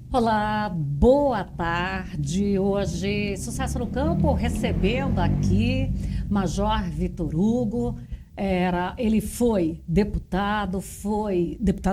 Olá, boa tarde. Hoje, Sucesso no Campo, recebendo aqui Major Vitor Hugo. Ele foi deputado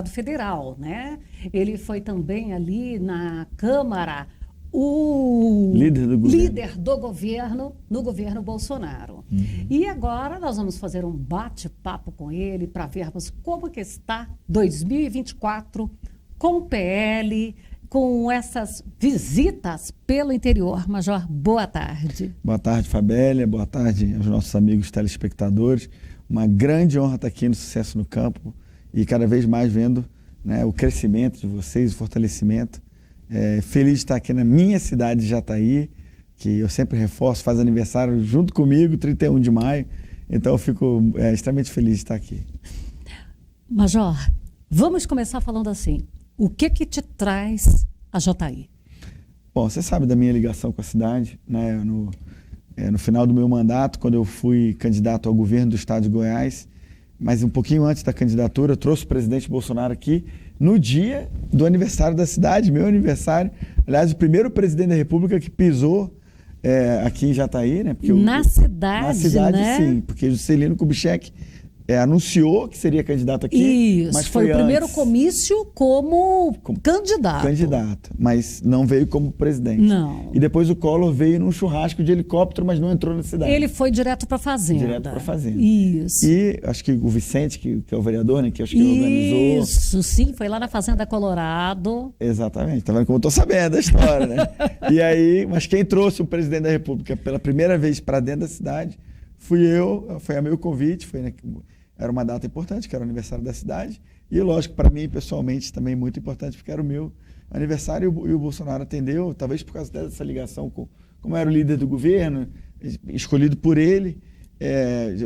federal, né? Ele foi também ali na Câmara o líder do governo no governo Bolsonaro. E agora nós vamos fazer um bate-papo com ele para vermos como que está 2024 com o PL, com essas visitas pelo interior. Major, boa tarde. Boa tarde, Fabélia. Boa tarde aos nossos amigos telespectadores. Uma grande honra estar aqui no Sucesso no Campo e cada vez mais vendo, né, o crescimento de vocês, o fortalecimento. Feliz de estar aqui na minha cidade de Jataí, que eu sempre reforço, faz aniversário junto comigo, 31 de maio. Então eu fico extremamente feliz de estar aqui. Major, vamos começar falando assim. O que te traz a Jataí? Bom, você sabe da minha ligação com a cidade, né? No final do meu mandato, quando eu fui candidato ao governo do estado de Goiás, mas um pouquinho antes da candidatura, eu trouxe o presidente Bolsonaro aqui no dia do aniversário da cidade, meu aniversário. Aliás, o primeiro presidente da República que pisou aqui em Jataí, né? Porque na cidade, né? Sim, porque Juscelino Kubitschek anunciou que seria candidato aqui. Isso, mas foi o primeiro comício como candidato. Mas não veio como presidente. Não. E depois o Collor veio num churrasco de helicóptero, mas não entrou na cidade. Ele foi direto para a Fazenda. Direto para a Fazenda. Isso. E acho que o Vicente, que é o vereador, né, que acho que organizou. Isso, sim, foi lá na Fazenda Colorado. Exatamente, tá vendo como eu tô sabendo da história, né? E aí, mas quem trouxe o presidente da República pela primeira vez para dentro da cidade fui eu, foi a meu convite, era uma data importante, que era o aniversário da cidade, e lógico, para mim, pessoalmente, também muito importante, porque era o meu aniversário e o Bolsonaro atendeu, talvez por causa dessa ligação como era o líder do governo, escolhido por ele,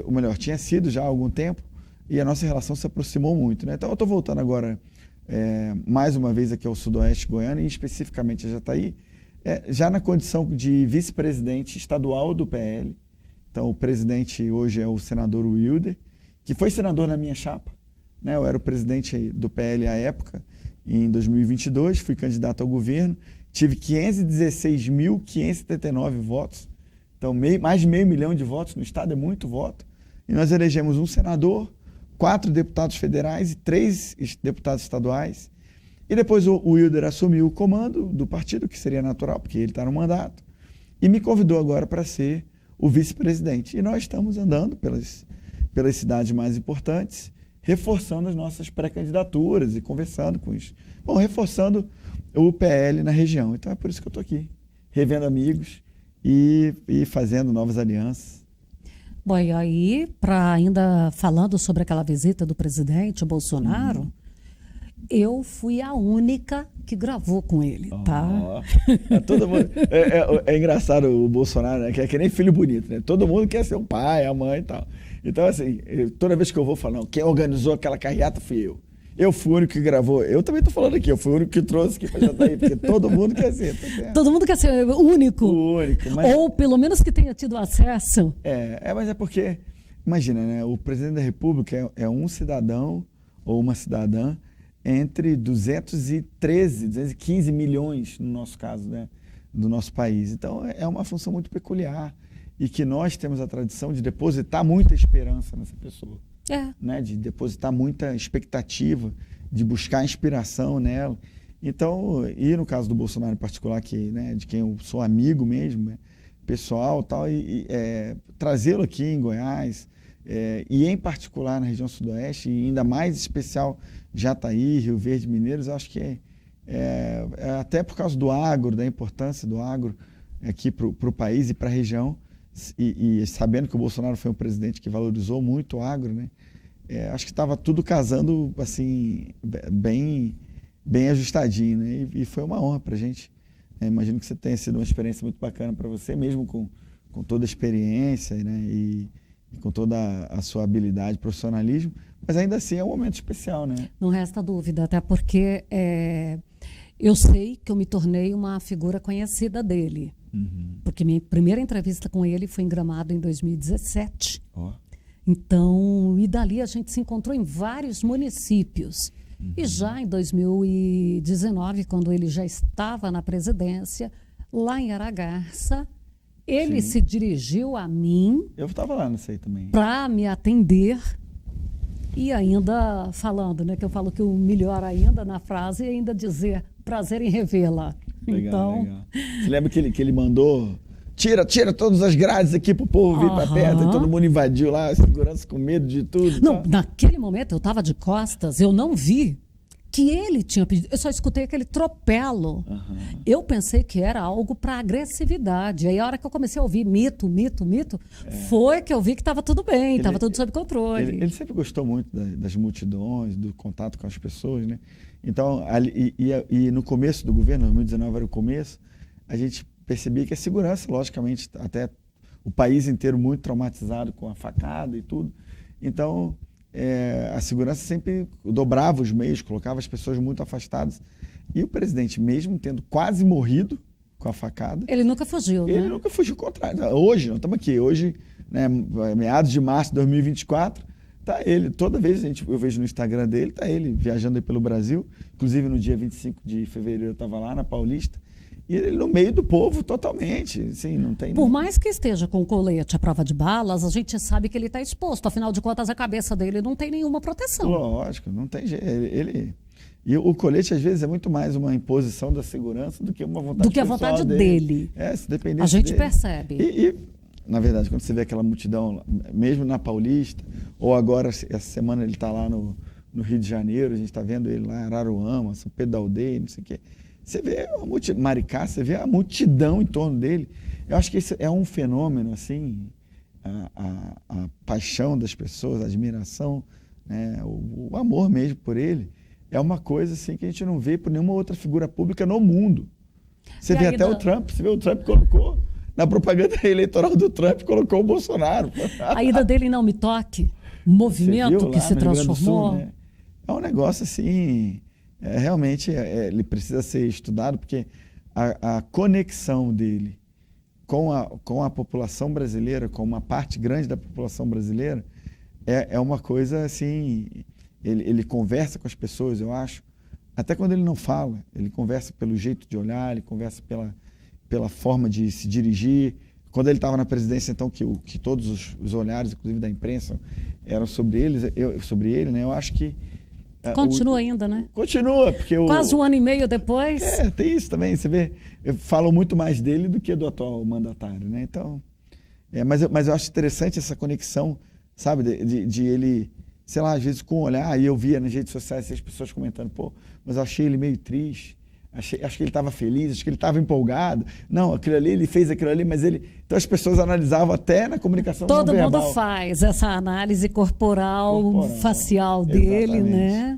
ou melhor, tinha sido já há algum tempo, e a nossa relação se aproximou muito, né? Então eu estou voltando agora, mais uma vez aqui ao sudoeste goiano, e especificamente a Jataí, já na condição de vice-presidente estadual do PL. Então o presidente hoje é o senador Wilder, que foi senador na minha chapa, né? Eu era o presidente do PL à época, em 2022, fui candidato ao governo, tive 516.579 votos, então mais de 500 mil de votos no estado, é muito voto, e nós elegemos um senador, 4 deputados federais e 3 deputados estaduais, e depois o Wilder assumiu o comando do partido, que seria natural, porque ele está no mandato, e me convidou agora para ser o vice-presidente, e nós estamos andando pelas cidades mais importantes, reforçando as nossas pré-candidaturas e conversando com isso. Bom, reforçando o PL na região. Então é por isso que eu estou aqui, revendo amigos e fazendo novas alianças. Bom, e aí, ainda falando sobre aquela visita do presidente Bolsonaro, eu fui a única que gravou com ele, tá? Todo mundo, é engraçado o Bolsonaro, né? Que é que nem filho bonito, né? Todo mundo quer ser o pai, a mãe e tal. Então, assim, toda vez que eu vou falar, quem organizou aquela carreata fui eu. Eu fui o único que gravou. Eu também estou falando aqui, eu fui o único que trouxe aqui para Jataí, porque todo mundo quer ser. Tá, todo mundo quer ser o único. O único. Mas... Ou pelo menos que tenha tido acesso. Mas é porque, imagina, né? O presidente da República é um cidadão ou uma cidadã entre 215 milhões, no nosso caso, né, do nosso país. Então, é uma função muito peculiar e que nós temos a tradição de depositar muita esperança nessa pessoa, né, de depositar muita expectativa, de buscar inspiração nela. Então, e no caso do Bolsonaro em particular, né, de quem eu sou amigo mesmo, né, pessoal, tal, trazê-lo aqui em Goiás, e em particular na região sudoeste, e ainda mais especial Jataí, Rio Verde, Mineiros, eu acho que até por causa do agro, da importância do agro aqui para o país e para a região, e sabendo que o Bolsonaro foi um presidente que valorizou muito o agro, né? Acho que estava tudo casando assim, bem ajustadinho, né? E foi uma honra para a gente. Imagino que você tenha sido uma experiência muito bacana para você, mesmo com toda a experiência, né? E com toda a sua habilidade, profissionalismo, mas ainda assim é um momento especial, né? Não resta dúvida, até porque eu sei que eu me tornei uma figura conhecida dele. Porque minha primeira entrevista com ele foi em Gramado em 2017. Então, e dali a gente se encontrou em vários municípios. E já em 2019, quando ele já estava na presidência, lá em Aragarça, ele se dirigiu a mim. Eu estava lá, não sei também. Para me atender. E ainda falando, né? Que eu falo que o melhor ainda na frase é ainda dizer prazer em revê-la. Legal, legal. Você lembra que ele mandou... Tira todas as grades aqui pro povo vir para perto, e todo mundo invadiu lá, segurança com medo de tudo. Não, naquele momento eu estava de costas, eu não vi que ele tinha pedido, eu só escutei aquele tropelo. Eu pensei que era algo para agressividade. Aí a hora que eu comecei a ouvir mito, foi que eu vi que estava tudo bem, estava tudo sob controle. Ele sempre gostou muito das multidões, do contato com as pessoas, né? Então, e no começo do governo, 2019 era o começo, a gente percebia que a segurança, logicamente, até o país inteiro muito traumatizado com a facada e tudo. Então, a segurança sempre dobrava os meios, colocava as pessoas muito afastadas. E o presidente, mesmo tendo quase morrido com a facada... Ele nunca fugiu, né? Ele nunca fugiu, ao contrário. Hoje, nós estamos aqui, hoje, né, meados de março de 2024, tá ele, toda vez eu vejo no Instagram dele, tá ele viajando aí pelo Brasil. Inclusive, no dia 25 de fevereiro, eu estava lá na Paulista. E ele no meio do povo totalmente, assim, não tem... Por mais que esteja com o colete à prova de balas, a gente sabe que ele está exposto. Afinal de contas, a cabeça dele não tem nenhuma proteção. Lógico, não tem jeito. E o colete, às vezes, é muito mais uma imposição da segurança do que uma vontade do que a vontade dele. Se dependesse a gente dele. Percebe. E, na verdade, quando você vê aquela multidão, mesmo na Paulista, ou agora, essa semana ele está lá no Rio de Janeiro, a gente está vendo ele lá em Araruama, São Pedro da Aldeia, não sei o quê. Você vê Maricá, você vê a multidão em torno dele. Eu acho que esse é um fenômeno, assim, a paixão das pessoas, a admiração, né, o amor mesmo por ele, é uma coisa assim que a gente não vê por nenhuma outra figura pública no mundo. Você vê até o Trump, o Trump colocou, na propaganda eleitoral do Trump, colocou o Bolsonaro. A ida dele em Não Me Toque, movimento que se transformou. Sul, né? É um negócio assim... realmente ele precisa ser estudado, porque a conexão dele com a população brasileira, com uma parte grande da população brasileira, é uma coisa assim, ele conversa com as pessoas, eu acho, até quando ele não fala, ele conversa pelo jeito de olhar, ele conversa pela forma de se dirigir. Quando ele estava na presidência, então, que todos os olhares, inclusive da imprensa, eram sobre ele, né? Eu acho que continua ainda, né? Continua, porque quase um ano e meio depois. Tem isso também, você vê, falam muito mais dele do que do atual mandatário, né? Então, mas eu acho interessante essa conexão, sabe, de ele, sei lá, às vezes com o olhar, aí eu via nas redes sociais as pessoas comentando, mas eu achei ele meio triste, acho que ele estava feliz, acho que ele estava empolgado, não, aquilo ali, ele fez aquilo ali, mas ele... Então as pessoas analisavam até na comunicação não verbal. Todo mundo faz essa análise corporal facial dele, né?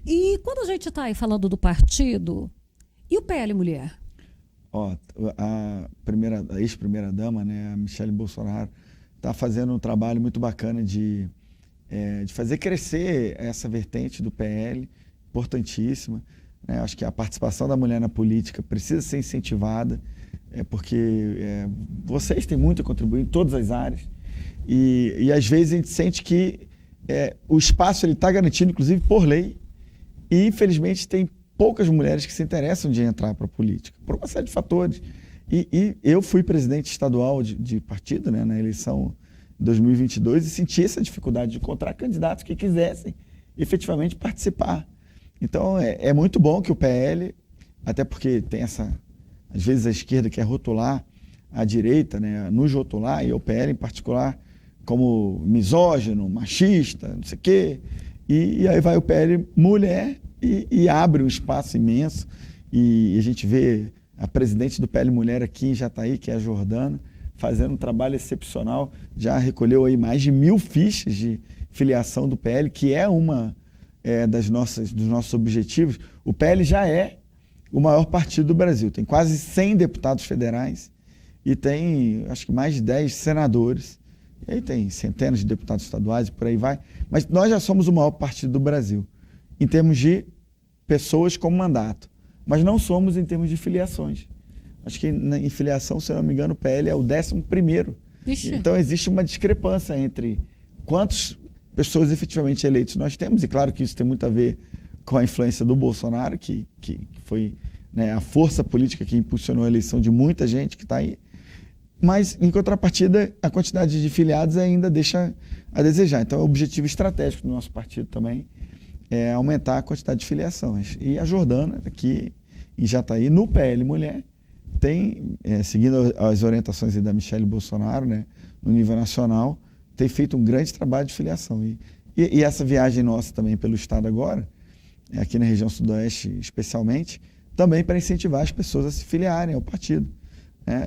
E quando a gente está aí falando do partido, e o PL Mulher? A ex-primeira-dama, né, a Michele Bolsonaro, está fazendo um trabalho muito bacana de fazer crescer essa vertente do PL, importantíssima. Acho que a participação da mulher na política precisa ser incentivada, porque vocês têm muito a contribuir em todas as áreas. E às vezes a gente sente que o espaço está garantido, inclusive por lei, e infelizmente tem poucas mulheres que se interessam de entrar para a política, por uma série de fatores. E eu fui presidente estadual de partido, né, na eleição de 2022 e senti essa dificuldade de encontrar candidatos que quisessem efetivamente participar. Então, é muito bom que o PL, até porque tem às vezes a esquerda quer rotular a direita, né, nos rotular, e o PL em particular, como misógino, machista, não sei o quê. E aí vai o PL mulher e abre um espaço imenso. E a gente vê a presidente do PL Mulher aqui em Jataí, que é a Jordana, fazendo um trabalho excepcional. Já recolheu aí mais de 1000 fichas de filiação do PL, que é uma... dos nossos objetivos. O PL já é o maior partido do Brasil, tem quase 100 deputados federais e tem, acho que mais de 10 senadores, e aí tem centenas de deputados estaduais e por aí vai, mas nós já somos o maior partido do Brasil, em termos de pessoas com mandato, mas não somos em termos de filiações. Acho que em filiação, se eu não me engano, o PL é o 11º. Ixi. Então existe uma discrepância entre quantas pessoas efetivamente eleitas nós temos, e claro que isso tem muito a ver com a influência do Bolsonaro, que foi, né, a força política que impulsionou a eleição de muita gente que está aí. Mas, em contrapartida, a quantidade de filiados ainda deixa a desejar. Então, é o objetivo estratégico do nosso partido também é aumentar a quantidade de filiações. E a Jordana, aqui em Jataí, no PL Mulher, tem, seguindo as orientações da Michelle Bolsonaro, né, no nível nacional, tem feito um grande trabalho de filiação. E essa viagem nossa também pelo Estado agora, aqui na região sudoeste especialmente, também para incentivar as pessoas a se filiarem ao partido.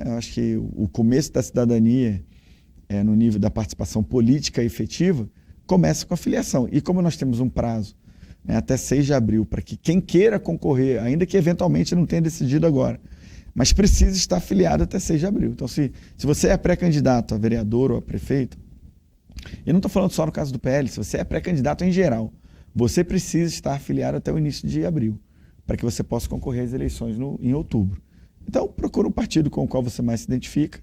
Eu acho que o começo da cidadania, no nível da participação política efetiva, começa com a filiação. E como nós temos um prazo, até 6 de abril, para que quem queira concorrer, ainda que eventualmente não tenha decidido agora, mas precisa estar filiado até 6 de abril. Então, se você é pré-candidato a vereador ou a prefeito, e não estou falando só no caso do PL, se você é pré-candidato em geral, você precisa estar filiado até o início de abril, para que você possa concorrer às eleições em outubro. Então, procura um partido com o qual você mais se identifica,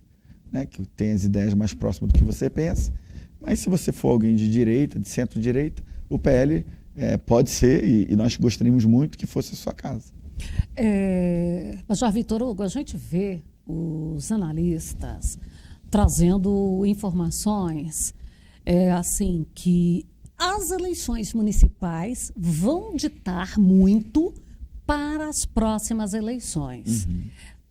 né, que tem as ideias mais próximas do que você pensa. Mas se você for alguém de direita, de centro-direita, o PL pode ser, e nós gostaríamos muito que fosse a sua casa. Major Vitor Hugo, a gente vê os analistas trazendo informações assim que as eleições municipais vão ditar muito para as próximas eleições. Uhum.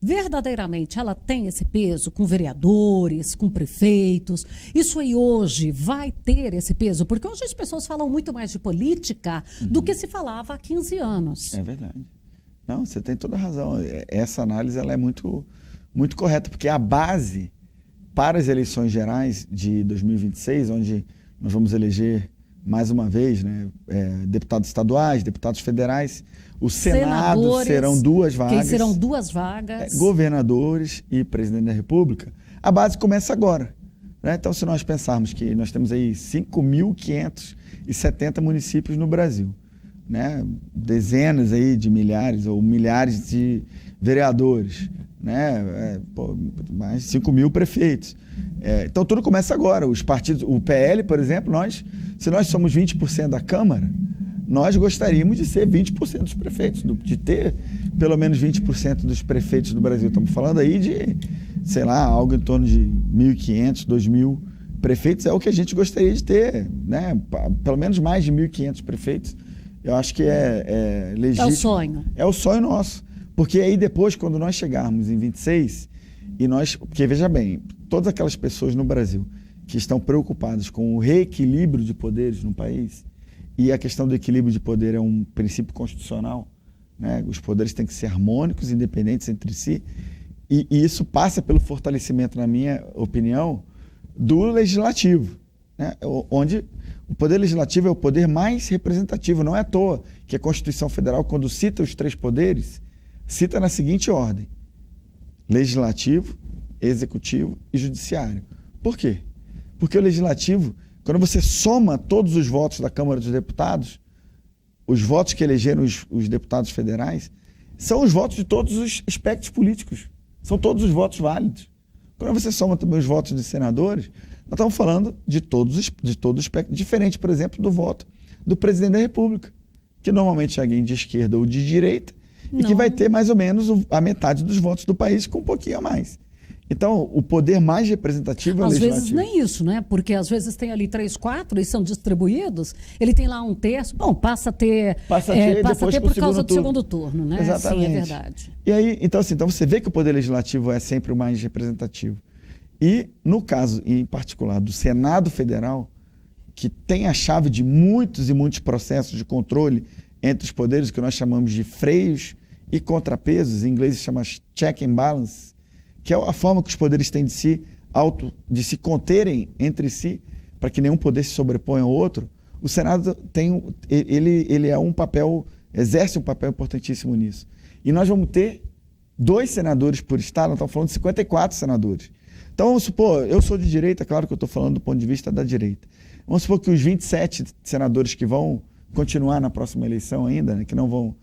Verdadeiramente ela tem esse peso com vereadores, com prefeitos? Isso aí hoje vai ter esse peso? Porque hoje as pessoas falam muito mais de política do que se falava há 15 anos. É verdade. Não, você tem toda a razão. Essa análise ela é muito, muito correta, porque a base para as eleições gerais de 2026, onde nós vamos eleger mais uma vez, né, deputados estaduais, deputados federais, o Senado serão 2 vagas. Que serão 2 vagas. Governadores e presidente da República. A base começa agora. Né? Então, se nós pensarmos que nós temos aí 5.570 municípios no Brasil, né? Dezenas aí de milhares ou milhares de vereadores, né? Mais 5.000 prefeitos. Então, tudo começa agora. Os partidos, o PL, por exemplo, se nós somos 20% da Câmara, nós gostaríamos de ser 20% dos prefeitos, de ter pelo menos 20% dos prefeitos do Brasil. Estamos falando aí de, sei lá, algo em torno de 1.500, 2.000 prefeitos, é o que a gente gostaria de ter, né? Pelo menos mais de 1.500 prefeitos. Eu acho que é legítimo. É o sonho. É o sonho nosso. Porque aí depois, quando nós chegarmos em 26, porque veja bem, todas aquelas pessoas no Brasil que estão preocupadas com o reequilíbrio de poderes no país, e a questão do equilíbrio de poder é um princípio constitucional, né? Os poderes têm que ser harmônicos, independentes entre si, e isso passa pelo fortalecimento, na minha opinião, do legislativo, né? Onde o poder legislativo é o poder mais representativo. Não é à toa que a Constituição Federal, quando cita os 3 poderes, cita na seguinte ordem: legislativo, executivo e judiciário. Por quê? Porque o legislativo, quando você soma todos os votos da Câmara dos Deputados, os votos que elegeram os deputados federais, são os votos de todos os espectros políticos. São todos os votos válidos. Quando você soma também os votos dos senadores, nós estamos falando de todo o espectro, diferente, por exemplo, do voto do presidente da República, que normalmente é alguém de esquerda ou de direita, e que vai ter mais ou menos a metade dos votos do país, com um pouquinho a mais. Então, o poder mais representativo é o legislativo. Às vezes nem isso, né? Porque às vezes tem ali 3, 4 e são distribuídos, ele tem lá 1/3, bom, passa a ter por causa do segundo turno, né? Exatamente. Sim, é verdade. E aí, então você vê que o poder legislativo é sempre o mais representativo. E, no caso, em particular, do Senado Federal, que tem a chave de muitos e muitos processos de controle entre os poderes, que nós chamamos de freios e contrapesos, em inglês se chama check and balance, que é a forma que os poderes têm de se conterem entre si, para que nenhum poder se sobreponha ao outro. O Senado exerce um papel importantíssimo nisso. E nós vamos ter 2 senadores por estado, nós estamos falando de 54 senadores. Então, vamos supor, eu sou de direita, claro que eu estou falando do ponto de vista da direita. Vamos supor que os 27 senadores que vão continuar na próxima eleição ainda, né, que não vão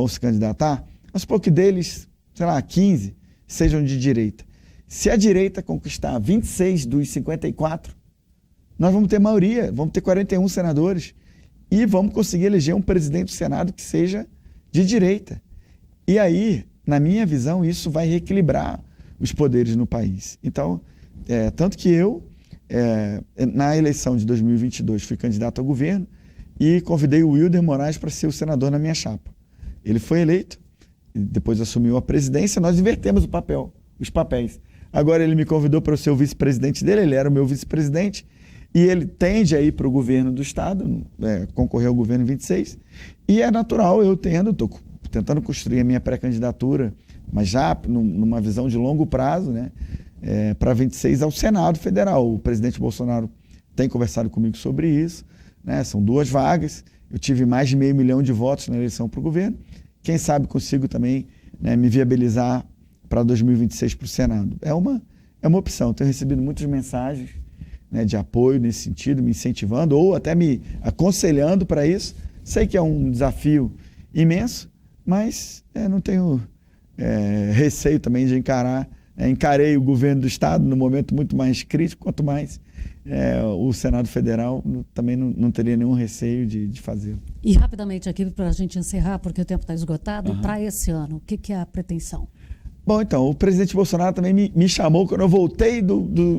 se candidatar, vamos supor que deles, 15 sejam de direita. Se a direita conquistar 26 dos 54, nós vamos ter maioria, vamos ter 41 senadores. e vamos conseguir eleger um presidente do Senado que seja de direita. E aí, na minha visão, isso vai reequilibrar os poderes no país. Então, tanto que eu, na eleição de 2022, fui candidato ao governo e convidei o Wilder Moraes para ser o senador na minha chapa. Ele foi eleito, depois assumiu a presidência, nós invertemos os papéis. Agora ele me convidou para eu ser o vice-presidente dele, ele era o meu vice-presidente, e ele tende a ir para o governo do Estado, concorrer ao governo em 26, e é natural eu estou tentando construir a minha pré-candidatura, mas já numa visão de longo prazo, né, para 26 ao Senado Federal. O presidente Bolsonaro tem conversado comigo sobre isso, né, são 2 vagas, eu tive mais de 500 mil de votos na eleição para o governo, quem sabe consigo também, né, me viabilizar para 2026 para o Senado. É uma opção, tenho recebido muitas mensagens, né, de apoio nesse sentido, me incentivando ou até me aconselhando para isso. Sei que é um desafio imenso, mas não tenho receio também de encarar. Encarei o governo do Estado no momento muito mais crítico, quanto mais o Senado Federal também não teria nenhum receio de fazê-lo. E rapidamente aqui, para a gente encerrar, porque o tempo está esgotado, para esse ano, o que é a pretensão? Bom, então, o presidente Bolsonaro também me chamou quando eu voltei,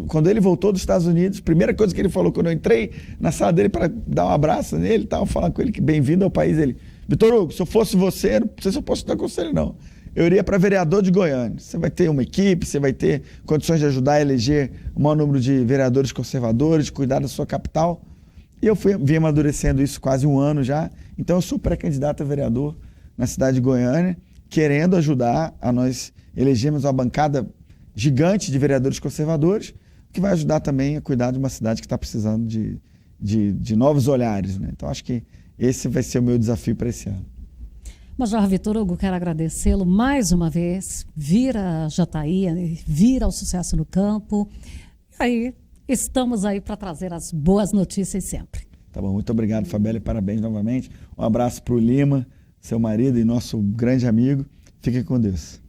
quando ele voltou dos Estados Unidos. Primeira coisa que ele falou quando eu entrei na sala dele para dar um abraço nele, falar com ele que bem-vindo ao país. Ele, Vitor Hugo, se eu fosse você, não sei se eu posso dar conselho, não. Eu iria para vereador de Goiânia. Você vai ter uma equipe, você vai ter condições de ajudar a eleger o maior número de vereadores conservadores, de cuidar da sua capital. E eu vim amadurecendo isso quase 1 ano já. Então, eu sou pré-candidato a vereador na cidade de Goiânia, querendo ajudar a nós elegermos uma bancada gigante de vereadores conservadores, que vai ajudar também a cuidar de uma cidade que está precisando de novos olhares, né? Então, acho que esse vai ser o meu desafio para esse ano. Major Vitor Hugo, quero agradecê-lo mais uma vez. Vir a Jataí, vir ao Sucesso no Campo. E aí, estamos aí para trazer as boas notícias sempre. Tá bom, muito obrigado, Fabélia, parabéns novamente. Um abraço para o Lima, seu marido e nosso grande amigo. Fiquem com Deus.